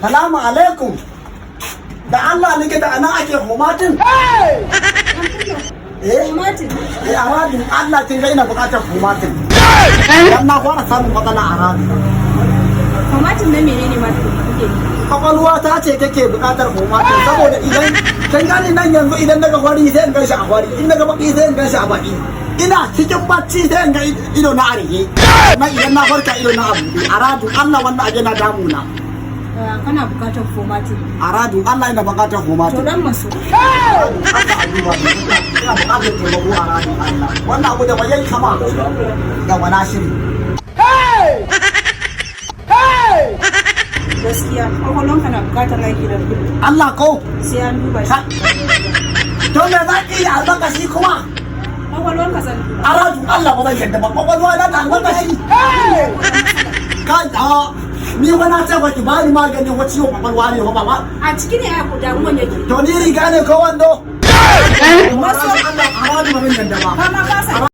Salamu alaikum. Da Allah likita ana ake homatin. Homatin? A radin Allah kin ga ina bukatar homatin. Dan na fara samun matsala a radin. Homatin na menene ma kuke? Kwakwalwa ta ce take bukatar homatin saboda idan kin gani nan yanzu idan daga fari sai in gan shi a fari, in daga baki sai in gan shi a baki. Ina cikin bacci sai in ga ido na arihe. Na idan na farka ido na abu. A radin Allah wannan aje na damuna. Kana bukatar homatin. A radin Allah ina bukatar homatin. To dan maso. Ina bukatar taimako a radin Allah. Wannan abu da bayan kama ga wana shiri. Gaskiya, kwakwalwanka na bukatar aiki da kudu. Allah ko? Sai an duba shi. To me za ki yi albarkashi kuma? Kwakwalwanka zan duba. A radin Allah ba zan yadda ba. Kwakwalwa na da albarkashi. Kai ni wani ce ba ki bani maganin wa ciwon kwakwalwa ne ba ba. A ciki ne ya ku damuwan yake. To ni riga ne ko wando?